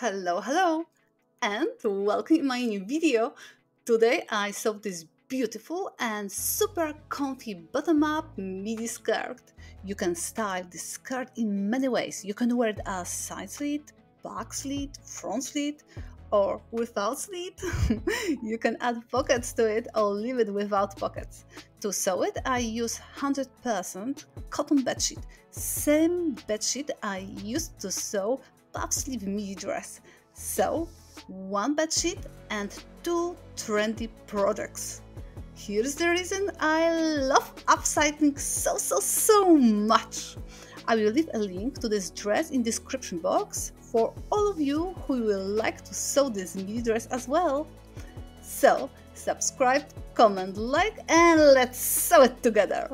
Hello, and welcome in my new video. Today I saw this beautiful and super comfy bottom-up midi skirt. You can style this skirt in many ways. You can wear it as side slit, back slit, front slit, or without slit. You can add pockets to it or leave it without pockets. To sew it, I use 100% cotton bedsheet. Same bedsheet I used to sew puff sleeve midi dress. So, one bedsheet and two trendy projects. Here's the reason I love upcycling so much. I will leave a link to this dress in description box for all of you who will like to sew this midi dress as well. So, subscribe, comment, like, and let's sew it together!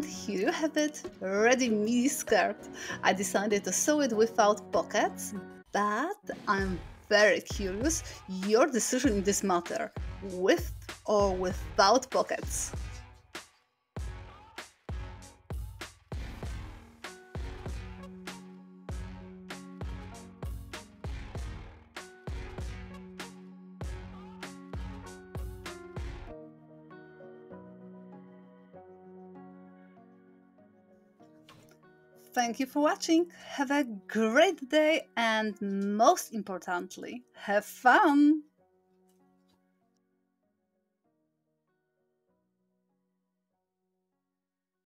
And here you have it, ready midi skirt. I decided to sew it without pockets, but I'm very curious your decision in this matter, with or without pockets. Thank you for watching. Have a great day and most importantly, have fun!